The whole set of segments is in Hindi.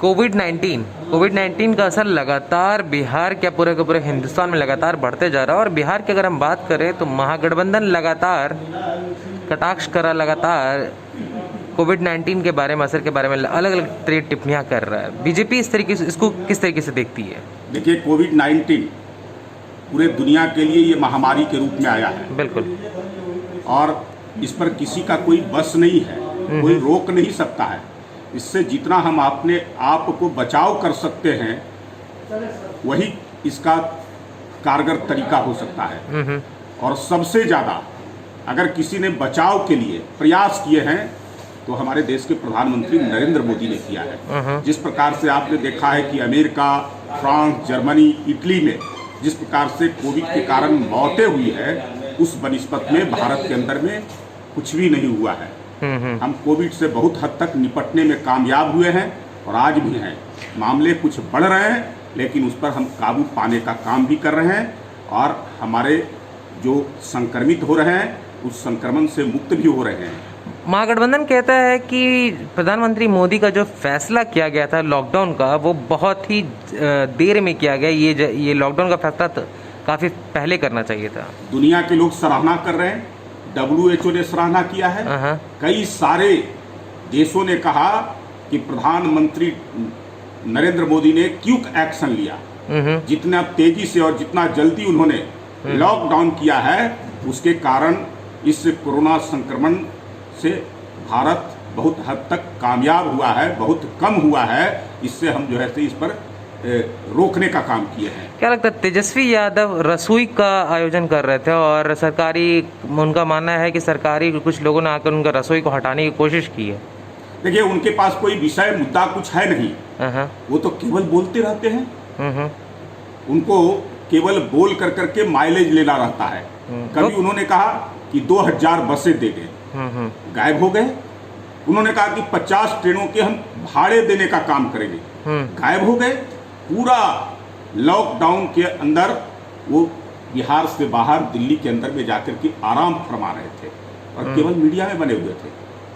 कोविड 19 का असर लगातार बिहार क्या पूरे के पूरे हिंदुस्तान में लगातार बढ़ते जा रहा है। और बिहार की अगर हम बात करें तो महागठबंधन लगातार कटाक्ष करा, लगातार कोविड-19 के बारे में, असर के बारे में अलग अलग तरह की टिप्पणियां कर रहा है। बीजेपी इस तरीके से इसको किस तरीके से देखती है? देखिए, कोविड-19 पूरे दुनिया के लिए ये महामारी के रूप में आया है। बिल्कुल। और इस पर किसी का कोई बस नहीं है, कोई रोक नहीं सकता है। इससे जितना हम अपने आप को बचाव कर सकते हैं वही इसका कारगर तरीका हो सकता है। और सबसे ज़्यादा अगर किसी ने बचाव के लिए प्रयास किए हैं तो हमारे देश के प्रधानमंत्री नरेंद्र मोदी ने किया है। जिस प्रकार से आपने देखा है कि अमेरिका, फ्रांस, जर्मनी, इटली में जिस प्रकार से कोविड के कारण मौतें हुई है, उस बनिस्बत में भारत के अंदर में कुछ भी नहीं हुआ है। हम कोविड से बहुत हद तक निपटने में कामयाब हुए हैं और आज भी हैं। मामले कुछ बढ़ रहे हैं लेकिन उस पर हम काबू पाने का काम भी कर रहे हैं और हमारे जो संक्रमित हो रहे हैं उस संक्रमण से मुक्त भी हो रहे हैं। महागठबंधन कहता है कि प्रधानमंत्री मोदी का जो फैसला किया गया था लॉकडाउन का, वो बहुत ही देर में किया गया। ये लॉकडाउन का फैसला तो काफ़ी पहले करना चाहिए था। दुनिया के लोग सराहना कर रहे हैं, WHO ने सराहना किया है, कई सारे देशों ने कहा कि प्रधानमंत्री नरेंद्र मोदी ने क्विक एक्शन लिया। जितना तेजी से और जितना जल्दी उन्होंने लॉकडाउन किया है, उसके कारण इस कोरोना संक्रमण से भारत बहुत हद तक कामयाब हुआ है, बहुत कम हुआ है। इससे हम जो है इस पर रोकने का काम किए हैं। क्या लगता है, तेजस्वी यादव रसोई का आयोजन कर रहे थे और सरकारी, उनका मानना है कि सरकारी कुछ लोगों ने आकर उनका रसोई को हटाने की कोशिश की है। देखिए, उनके पास कोई विषय मुद्दा कुछ है नहीं, वो तो केवल बोलते रहते हैं। उनको केवल बोल कर करके माइलेज लेना रहता है। कभी उन्होंने कहा कि 2000 बसें दे गए, गायब हो गए। उन्होंने कहा कि 50 ट्रेनों के हम भाड़े देने का काम करेंगे, गायब हो गए। पूरा लॉकडाउन के अंदर वो बिहार से बाहर दिल्ली के अंदर में जाकर के आराम फरमा रहे थे और केवल मीडिया में बने हुए थे,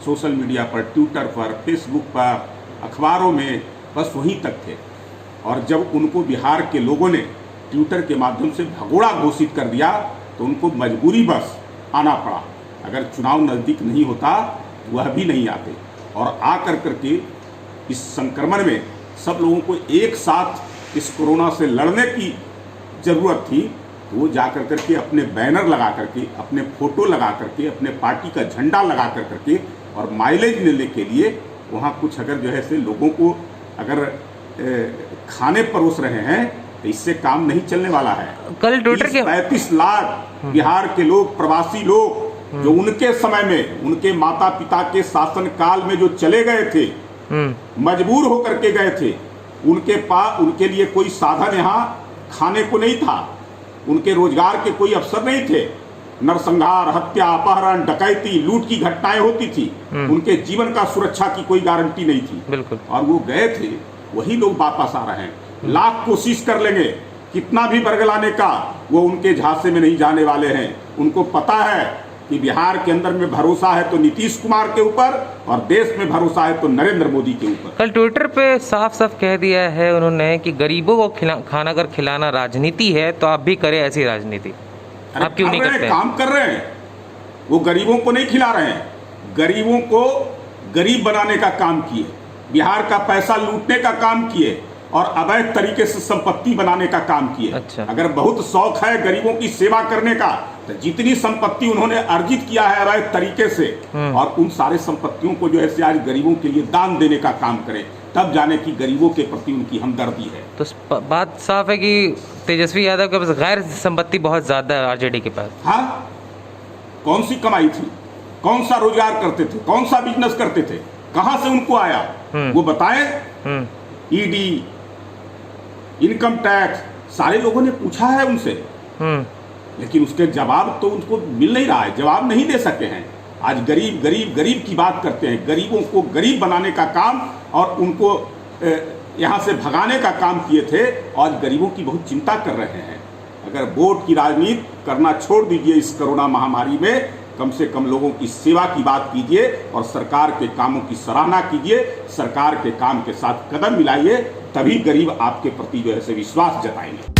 सोशल मीडिया पर, ट्विटर पर, फेसबुक पर, अखबारों में, बस वहीं तक थे। और जब उनको बिहार के लोगों ने ट्विटर के माध्यम से भगोड़ा घोषित कर दिया तो उनको मजबूरी बस आना पड़ा। अगर चुनाव नज़दीक नहीं होता वह भी नहीं आते। और आ कर करके इस संक्रमण में सब लोगों को एक साथ इस कोरोना से लड़ने की ज़रूरत थी। वो जा कर करके अपने बैनर लगा करके, अपने फोटो लगा करके, अपने पार्टी का झंडा लगा कर करके और माइलेज लेने के लिए वहाँ कुछ अगर जो है से लोगों को अगर खाने परोस रहे हैं तो इससे काम नहीं चलने वाला है। कल ट्विटर के 35 लाख बिहार के लोग, प्रवासी लोग जो उनके समय में, उनके माता पिता के शासन काल में जो चले गए थे, मजबूर होकर के गए थे, उनके लिए कोई साधन यहाँ खाने को नहीं था, उनके रोजगार के कोई अवसर नहीं थे। नरसंहार, हत्या, अपहरण, डकैती, लूट की घटनाएं होती थी, उनके जीवन का सुरक्षा की कोई गारंटी नहीं थी। बिल्कुल। और वो गए थे, वही लोग वापस आ रहे हैं। लाख कोशिश कर लेंगे, कितना भी बरगलाने का, वो उनके झांसे में नहीं जाने वाले हैं। उनको पता है कि बिहार के अंदर में भरोसा है तो नीतीश कुमार के ऊपर और देश में भरोसा है तो नरेंद्र मोदी के ऊपर। कल ट्विटर पे साफ साफ कह दिया है उन्होंने कि गरीबों को खाना अगर खिलाना राजनीति है तो आप भी करें ऐसी राजनीति। आप क्यों नहीं करते? काम कर रहे हैं, वो गरीबों को नहीं खिला रहे हैं, गरीबों को गरीब बनाने का काम किए, बिहार का पैसा लूटने का काम किए और अवैध तरीके से संपत्ति बनाने का काम किए। अच्छा। अगर बहुत शौक है गरीबों की सेवा करने का तो जितनी संपत्ति उन्होंने अर्जित किया है अवैध तरीके से, और उन सारे संपत्तियों को जो है आज गरीबों के लिए दान देने का काम करें, तब जाने की गरीबों के प्रति उनकी हमदर्दी है। तो बात साफ है कि तेजस्वी यादव के पास गैर संपत्ति बहुत ज्यादा है आरजेडी के पास। हाँ, कौन सी कमाई थी, कौन सा रोजगार करते थे, कौन सा बिजनेस करते थे, कहां से उनको आया वो बताएं। ईडी, इनकम टैक्स, सारे लोगों ने पूछा है उनसे, लेकिन उसके जवाब तो उनको मिल नहीं रहा है, जवाब नहीं दे सके हैं। आज गरीब गरीब गरीब की बात करते हैं, गरीबों को गरीब बनाने का काम और उनको यहाँ से भगाने का काम किए थे। आज गरीबों की बहुत चिंता कर रहे हैं। अगर वोट की राजनीति करना छोड़ दीजिए इस कोरोना महामारी में, कम से कम लोगों की सेवा की बात कीजिए और सरकार के कामों की सराहना कीजिए, सरकार के काम के साथ कदम मिलाइए, तभी गरीब आपके प्रति जो है विश्वास जताएंगे।